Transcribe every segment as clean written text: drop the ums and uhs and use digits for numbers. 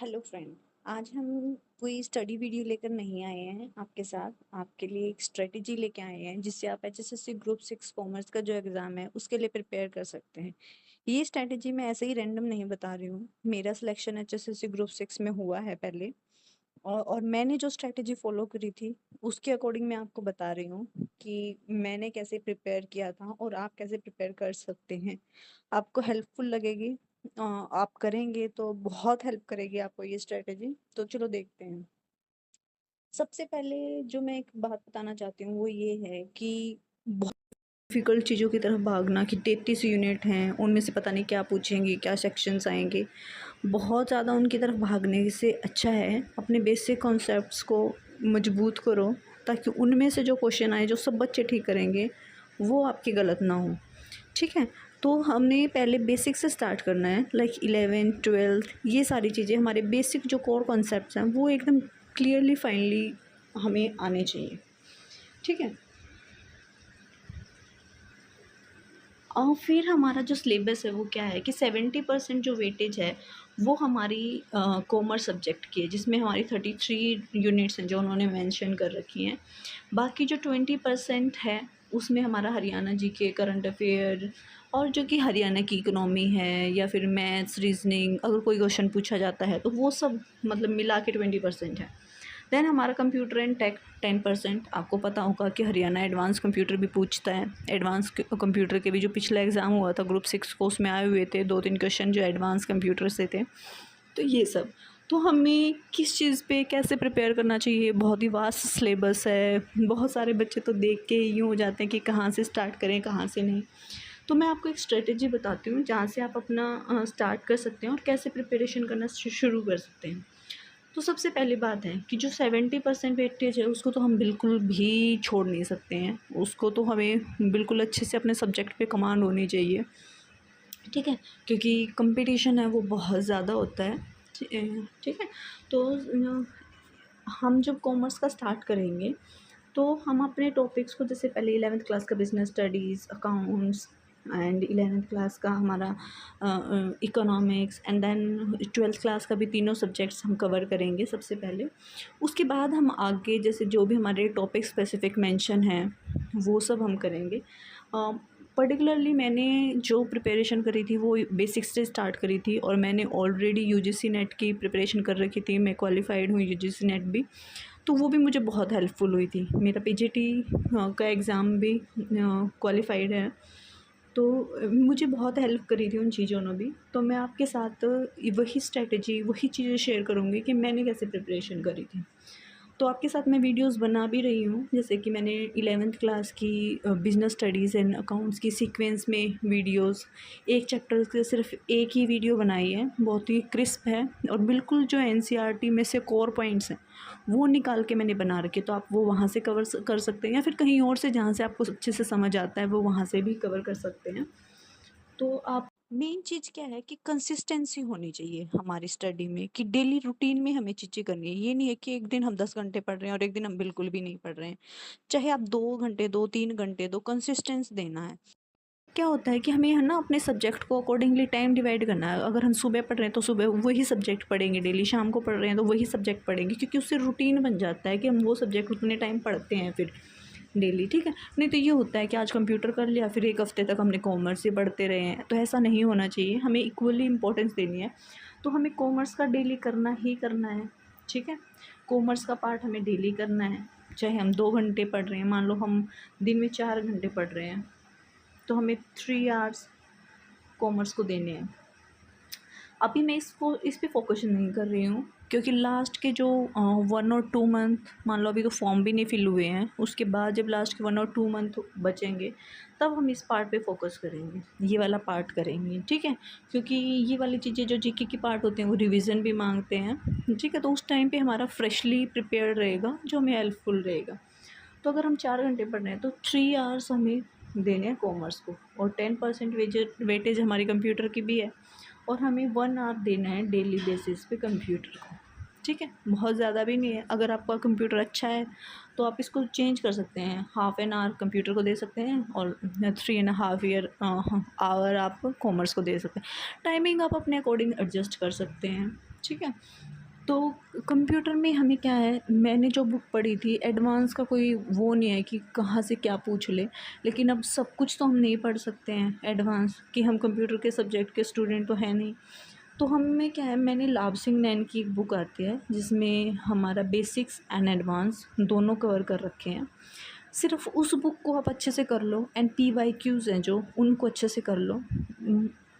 Hello friend. आज हम कोई स्टडी वीडियो लेकर नहीं आए हैं आपके साथ। आपके लिए एक स्ट्रेटेजी लेके आए हैं जिससे आप एचएसएससी ग्रुप 6 कॉमर्स का जो एग्ज़ाम है उसके लिए प्रिपेयर कर सकते हैं। ये स्ट्रेटेजी मैं ऐसे ही रैंडम नहीं बता रही हूँ। मेरा सिलेक्शन एचएसएससी ग्रुप 6 में हुआ है पहले, और मैंने जो स्ट्रेटेजी फॉलो करी थी उसके अकॉर्डिंग मैं आपको बता रही हूँ कि मैंने कैसे प्रिपेयर किया था और आप कैसे प्रिपेयर कर सकते हैं। आपको हेल्पफुल लगेगी। आप करेंगे तो बहुत हेल्प करेगी आपको ये स्ट्रेटेजी। तो चलो देखते हैं। सबसे पहले जो मैं एक बात बताना चाहती हूँ वो ये है कि बहुत डिफ़िकल्ट चीज़ों की तरफ भागना कि 33 यूनिट हैं, उनमें से पता नहीं क्या पूछेंगे, क्या सेक्शंस आएँगे। बहुत ज़्यादा उनकी तरफ भागने से अच्छा है अपने बेसिक कॉन्सेप्ट्स को मजबूत करो, ताकि उनमें से जो क्वेश्चन आए जो सब बच्चे ठीक करेंगे वो आपके गलत ना हो। ठीक है? तो हमने पहले बेसिक से स्टार्ट करना है, लाइक 11th 12th ये सारी चीज़ें हमारे बेसिक जो कोर कॉन्सेप्ट्स हैं वो एकदम क्लियरली फाइनली हमें आने चाहिए। ठीक है? और फिर हमारा जो सिलेबस है वो क्या है कि 70% जो वेटेज है वो हमारी कॉमर्स सब्जेक्ट की है, जिसमें हमारी 33 यूनिट्स हैं जो उन्होंने मेंशन कर रखी हैं। बाकी जो 20% है उसमें हमारा हरियाणा जीके, करंट अफेयर और जो कि हरियाणा की इकोनॉमी है या फिर मैथ्स, रीजनिंग, अगर कोई क्वेश्चन पूछा जाता है तो वो सब मतलब मिला के 20% है। देन हमारा कंप्यूटर एंड टेक 10%। आपको पता होगा कि हरियाणा एडवांस कंप्यूटर भी पूछता है। एडवांस कंप्यूटर के भी जो पिछला एग्ज़ाम हुआ था ग्रुप 6 को, उसमें आए हुए थे 2-3 क्वेश्चन जो एडवांस कंप्यूटर से थे। तो ये सब, तो हमें किस चीज़ पे कैसे प्रिपेयर करना चाहिए, बहुत ही वास्ट सिलेबस है। बहुत सारे बच्चे तो देख के यूँ हो जाते हैं कि कहाँ से स्टार्ट करें कहाँ से नहीं। तो मैं आपको एक स्ट्रेटेजी बताती हूँ जहाँ से आप अपना स्टार्ट कर सकते हैं और कैसे प्रिपरेशन करना शुरू कर सकते हैं। तो सबसे पहली बात है कि जो 70% वेटेज है उसको तो हम बिल्कुल भी छोड़ नहीं सकते हैं। उसको तो हमें बिल्कुल अच्छे से अपने सब्जेक्ट पे कमांड होनी चाहिए। ठीक है? क्योंकि कंपटीशन है वो बहुत ज़्यादा होता है। ठीक है? तो हम जब कॉमर्स का स्टार्ट करेंगे तो हम अपने टॉपिक्स को, जैसे पहले 11th क्लास का business studies, accounts and 11th class का हमारा economics and then 12th class का भी तीनों सब्जेक्ट्स हम कवर करेंगे सबसे पहले। उसके बाद हम आगे जैसे जो भी हमारे टॉपिक स्पेसिफिक मेंशन हैं वो सब हम करेंगे। पर्टिकुलरली मैंने जो प्रिपरेशन करी थी वो बेसिक्स से स्टार्ट करी थी, और मैंने ऑलरेडी यूजीसी नेट की प्रिपरेशन कर रखी थी। मैं क्वालिफाइड हूँ यूजीसी नेट भी, तो वो भी मुझे बहुत हेल्पफुल हुई थी। मेरा पीजीटी का एग्ज़ाम भी क्वालिफाइड है, तो मुझे बहुत हेल्प करी थी उन चीज़ों ने भी। तो मैं आपके साथ वही स्ट्रेटजी, वही चीज़ें शेयर करूँगी कि मैंने कैसे प्रिपरेशन करी थी। तो आपके साथ मैं वीडियोस बना भी रही हूँ, जैसे कि मैंने 11th क्लास की बिज़नेस स्टडीज़ एंड अकाउंट्स की सीक्वेंस में वीडियोस, एक चैप्टर से सिर्फ एक ही वीडियो बनाई है, बहुत ही क्रिस्प है और बिल्कुल जो एनसीईआरटी में से कोर पॉइंट्स हैं वो निकाल के मैंने बना रखे। तो आप वो वहाँ से कवर कर सकते हैं, या फिर कहीं और से जहाँ से आपको अच्छे से समझ आता है वो वहाँ से भी कवर कर सकते हैं। तो आप, मेन चीज़ क्या है कि कंसिस्टेंसी होनी चाहिए हमारी स्टडी में, कि डेली रूटीन में हमें चीज़ें करनी है। ये नहीं है कि एक दिन हम 10 घंटे पढ़ रहे हैं और एक दिन हम बिल्कुल भी नहीं पढ़ रहे हैं। चाहे आप 2 घंटे दो, 3 घंटे दो, कंसिस्टेंस देना है। क्या होता है कि हमें है ना अपने सब्जेक्ट को अकॉर्डिंगली टाइम डिवाइड करना है। अगर हम सुबह पढ़ रहे हैं तो सुबह वही सब्जेक्ट पढ़ेंगे डेली, शाम को पढ़ रहे हैं तो वही सब्जेक्ट पढ़ेंगे, क्योंकि उससे रूटीन बन जाता है कि हम वो सब्जेक्ट उतने टाइम पढ़ते हैं फिर डेली। ठीक है? नहीं तो ये होता है कि आज कंप्यूटर कर लिया, फिर 1 हफ्ते तक हमने कॉमर्स ही पढ़ते रहे हैं, तो ऐसा नहीं होना चाहिए। हमें इक्वली इंपॉर्टेंस देनी है। तो हमें कॉमर्स का डेली करना ही करना है। ठीक है? कॉमर्स का पार्ट हमें डेली करना है, चाहे हम 2 घंटे पढ़ रहे हैं। मान लो हम दिन में 4 घंटे पढ़ रहे हैं तो हमें 3 आवर्स कॉमर्स को देने हैं। अभी मैं इस पे फोकस नहीं कर रही हूँ, क्योंकि लास्ट के जो 1 और 2 मंथ, मान लो अभी तो फॉर्म भी नहीं फिल हुए हैं, उसके बाद जब लास्ट के 1 और 2 मंथ बचेंगे तब हम इस पार्ट पे फोकस करेंगे, ये वाला पार्ट करेंगे। ठीक है? क्योंकि ये वाली चीज़ें जो जीके की पार्ट होते हैं वो रिवीजन भी मांगते हैं। ठीक है? तो उस टाइम पे हमारा फ्रेशली प्रिपेयर्ड रहेगा, जो हमें हेल्पफुल रहेगा। तो अगर हम 4 घंटे पढ़ रहे हैं तो 3 आवर्स हमें देने हैं कॉमर्स को, और 10% वेटेज हमारी कंप्यूटर की भी है, और हमें 1 आवर देना है डेली बेसिस पे कंप्यूटर को। ठीक है? बहुत ज़्यादा भी नहीं है। अगर आपका कंप्यूटर अच्छा है तो आप इसको चेंज कर सकते हैं, हाफ एन आवर कंप्यूटर को दे सकते हैं और 3.5 आवर आप कॉमर्स को दे सकते हैं। टाइमिंग आप अपने अकॉर्डिंग एडजस्ट कर सकते हैं। ठीक है? तो कंप्यूटर में हमें क्या है, मैंने जो बुक पढ़ी थी एडवांस का कोई वो नहीं है कि कहाँ से क्या पूछ ले, लेकिन अब सब कुछ तो हम नहीं पढ़ सकते हैं एडवांस, कि हम कंप्यूटर के सब्जेक्ट के स्टूडेंट तो है नहीं। तो हमें क्या है, मैंने लाभ सिंह नैन की एक बुक आती है जिसमें हमारा बेसिक्स एंड एडवांस दोनों कवर कर रखे हैं। सिर्फ उस बुक को आप अच्छे से कर लो, एंड PYQs हैं जो उनको अच्छे से कर लो।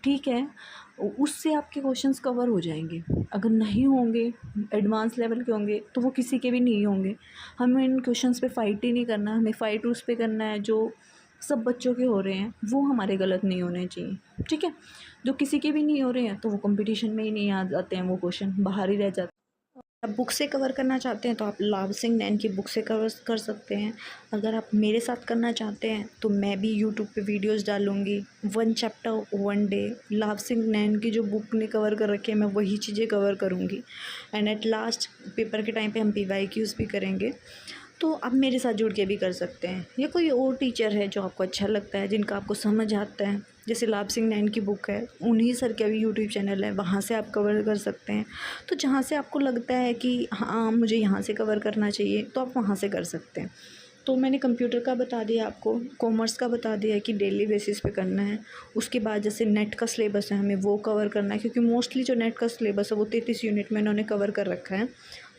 ठीक है, उससे आपके क्वेश्चंस कवर हो जाएंगे। अगर नहीं होंगे, एडवांस लेवल के होंगे, तो वो किसी के भी नहीं होंगे। हमें इन क्वेश्चंस पे फ़ाइट ही नहीं करना, हमें फ़ाइट उस पे करना है जो सब बच्चों के हो रहे हैं, वो हमारे गलत नहीं होने चाहिए। ठीक है, जो किसी के भी नहीं हो रहे हैं तो वो कंपटीशन में ही नहीं आ जाते हैं, वो क्वेश्चन बाहर ही रह जाते हैं। आप बुक से कवर करना चाहते हैं तो आप लाभ सिंह नैन की बुक से कवर कर सकते हैं। अगर आप मेरे साथ करना चाहते हैं तो मैं भी यूट्यूब पे वीडियोस डालूँगी, 1 चैप्टर 1 डे। लाभ सिंह नैन की जो बुक ने कवर कर रखी है मैं वही चीज़ें कवर करूँगी, एंड एट लास्ट पेपर के टाइम पे हम PYQs भी करेंगे। तो आप मेरे साथ जुड़ के भी कर सकते हैं, या कोई और टीचर है जो आपको अच्छा लगता है, जिनका आपको समझ आता है, जैसे लाभ सिंह नैन की बुक है, उन्हीं सर का भी यूट्यूब चैनल है, वहाँ से आप कवर कर सकते हैं। तो जहाँ से आपको लगता है कि हाँ मुझे यहाँ से कवर करना चाहिए, तो आप वहाँ से कर सकते हैं। तो मैंने कंप्यूटर का बता दिया आपको, कॉमर्स का बता दिया कि डेली बेसिस पे करना है। उसके बाद जैसे नेट का सिलेबस है, हमें वो कवर करना है, क्योंकि मोस्टली जो नेट का सिलेबस है वो 33 यूनिट में इन्होंने कवर कर रखा है,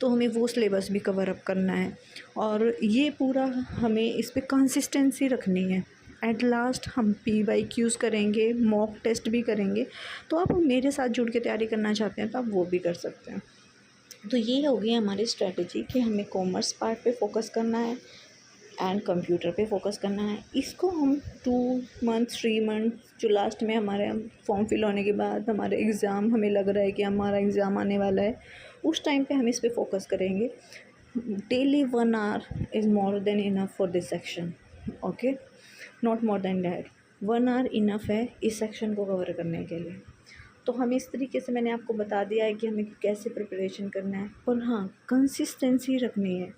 तो हमें वो सिलेबस भी कवर अप करना है। और ये पूरा हमें इस पे कंसिस्टेंसी रखनी है। एट लास्ट हम PYQs करेंगे, मॉक टेस्ट भी करेंगे। तो आप मेरे साथ जुड़ के तैयारी करना चाहते हैं तो आप वो भी कर सकते हैं। तो ये हो गई हमारी स्ट्रेटजी कि हमें कॉमर्स पार्ट पे फोकस करना है एंड कंप्यूटर पे फोकस करना है। इसको हम 2 मंथ 3 मंथ जो लास्ट में हमारे फॉर्म फिल होने के बाद हमारे एग्ज़ाम, हमें लग रहा है कि हमारा एग्ज़ाम आने वाला है, उस टाइम पे हम इस पे फोकस करेंगे। Daily 1 hour is more than enough for this section, okay, not more than that. 1 hour enough है इस सेक्शन को कवर करने के लिए। तो हमें इस तरीके से मैंने आपको बता दिया है कि हमें कैसे प्रिपरेशन करना है, पर हाँ कंसिस्टेंसी रखनी है,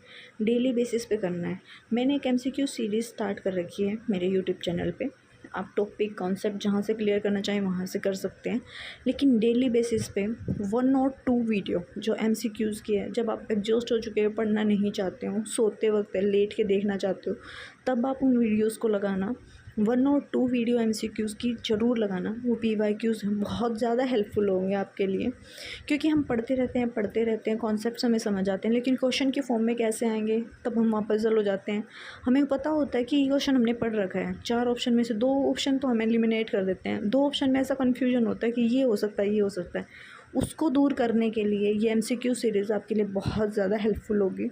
डेली बेसिस पे करना है। मैंने एक MCQ सीरीज़ स्टार्ट कर रखी है मेरे यूट्यूब चैनल पे। आप टॉपिक कॉन्सेप्ट जहाँ से क्लियर करना चाहें वहाँ से कर सकते हैं, लेकिन डेली बेसिस पे 1 और 2 वीडियो जो MCQs की है, जब आप एग्जॉस्ट हो चुके हो, पढ़ना नहीं चाहते हो, सोते वक्त लेट के देखना चाहते हो, तब आप उन वीडियोज़ को लगाना। 1 और 2 वीडियो MCQs की ज़रूर लगाना, वो PYQs बहुत ज़्यादा हेल्पफुल होंगे आपके लिए, क्योंकि हम पढ़ते रहते हैं, कॉन्सेप्ट्स हमें समझ आते हैं, लेकिन क्वेश्चन के फॉर्म में कैसे आएंगे तब हम वहाँ पजल हो जाते हैं। हमें पता होता है कि ये क्वेश्चन हमने पढ़ रखा है, 4 ऑप्शन में से 2 ऑप्शन तो हम एलिमिनेट कर देते हैं, 2 ऑप्शन में ऐसा कन्फ्यूजन होता है कि ये हो सकता है, ये हो सकता है। उसको दूर करने के लिए ये MCQ सीरीज़ आपके लिए बहुत ज़्यादा हेल्पफुल होगी।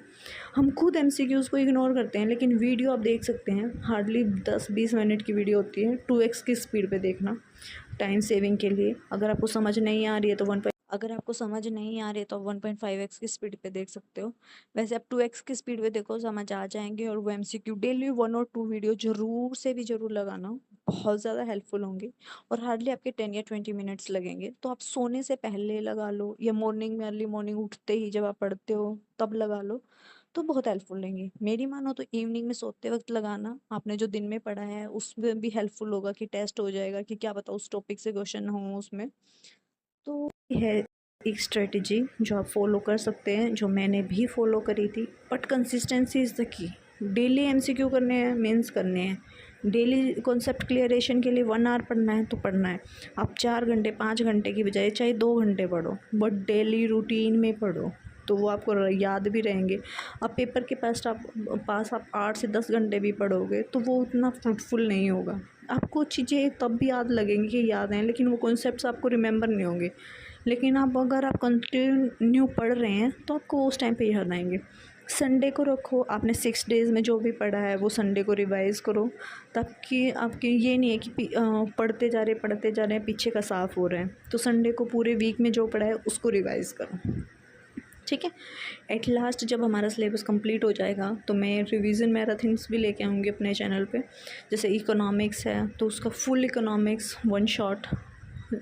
हम खुद MCQs को इग्नोर करते हैं, लेकिन वीडियो आप देख सकते हैं, हार्डली 10-20 मिनट की वीडियो होती है। 2x की स्पीड पे देखना, टाइम सेविंग के लिए। अगर आपको समझ नहीं आ रही है तो 1.5x की स्पीड पे देख सकते हो। वैसे आप 2x की स्पीड पे देखो, समझ आ जाएंगे। और वो MCQ डेली 1 और 2 वीडियो ज़रूर से भी ज़रूर लगाना, बहुत ज़्यादा हेल्पफुल होंगे, और हार्डली आपके 10 या 20 मिनट्स लगेंगे। तो आप सोने से पहले लगा लो, या मॉर्निंग में अर्ली मॉर्निंग उठते ही जब आप पढ़ते हो तब लगा लो, तो बहुत हेल्पफुल रहेंगी। मेरी मानो तो इवनिंग में सोते वक्त लगाना, आपने जो दिन में पढ़ा है उसमें भी हेल्पफुल होगा, कि टेस्ट हो जाएगा कि क्या पता उस टॉपिक से क्वेश्चन हो उसमें। तो ये है एक स्ट्रेटजी जो आप फॉलो कर सकते हैं, जो मैंने भी फॉलो करी थी। But consistency is the key. Daily MCQ करने हैं, मेंस करने हैं, डेली कॉन्सेप्ट क्लियरेशन के लिए 1 hour पढ़ना है तो पढ़ना है। आप 4 घंटे 5 घंटे की बजाय चाहे 2 घंटे पढ़ो, बट डेली रूटीन में पढ़ो, तो वो आपको याद भी रहेंगे। अब पेपर के पास आप 8 से 10 घंटे भी पढ़ोगे तो वो उतना फ्रूटफुल नहीं होगा। आपको चीज़ें तब भी याद लगेंगी कि याद हैं, लेकिन वो कॉन्सेप्ट्स आपको रिमेंबर नहीं होंगे। लेकिन अगर आप कंटिन्यू पढ़ रहे हैं तो आपको उस टाइम पे याद आएंगे। संडे को रखो, आपने 6 डेज़ में जो भी पढ़ा है वो संडे को रिवाइज़ करो, ताकि आपके ये नहीं है कि पढ़ते जा रहे हैं, पीछे का साफ़ हो रहा है। तो संडे को पूरे वीक में जो पढ़ा है उसको रिवाइज़ करो, ठीक है। एट लास्ट जब हमारा सिलेबस कंप्लीट हो जाएगा तो मैं रिवीजन मैराथन्स भी लेके आऊँगी अपने चैनल पे। जैसे इकोनॉमिक्स है तो उसका फुल इकोनॉमिक्स 1 शॉट,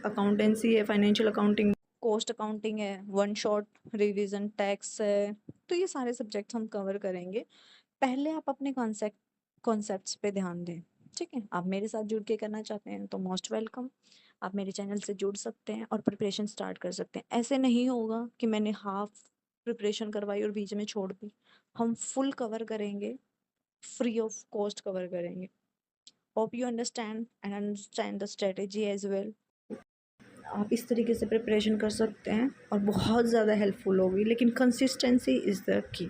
अकाउंटेंसी है, फाइनेंशियल अकाउंटिंग, कॉस्ट अकाउंटिंग है, 1 शॉट रिवीजन, टैक्स है। तो ये सारे सब्जेक्ट्स हम कवर करेंगे। पहले आप अपने कॉन्सेप्ट्स पे ध्यान दें, ठीक है। आप मेरे साथ जुड़ के करना चाहते हैं तो मोस्ट वेलकम। आप मेरे चैनल से जुड़ सकते हैं और प्रिपरेशन स्टार्ट कर सकते हैं। ऐसे नहीं होगा कि मैंने हाफ प्रिपरेशन करवाई और बीच में छोड़ दी। हम फुल कवर करेंगे, फ्री ऑफ कॉस्ट कवर करेंगे। Hope you understand and understand the strategy as well. आप इस तरीके से प्रिपरेशन कर सकते हैं और बहुत ज़्यादा हेल्पफुल होगी, लेकिन consistency is the key.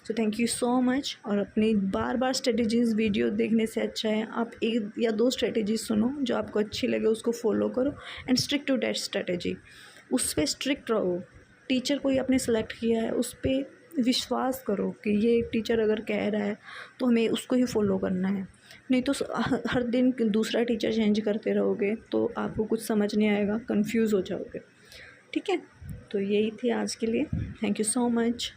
So thank you so much. और अपनी बार बार स्ट्रेटेजीज़ वीडियो देखने से अच्छा है आप 1 या 2 स्ट्रेटेजीज़ सुनो, जो आपको अच्छी लगे उसको फॉलो करो and stick to that strategy. उस पे स्ट्रिक्ट रहो। टीचर कोई आपने सेलेक्ट किया है उस पे विश्वास करो कि ये टीचर अगर कह रहा है तो हमें उसको ही फॉलो करना है। नहीं तो हर दिन दूसरा टीचर चेंज करते रहोगे तो आपको कुछ समझ नहीं आएगा, कंफ्यूज हो जाओगे। ठीक है, तो यही थी आज के लिए। Thank you so much.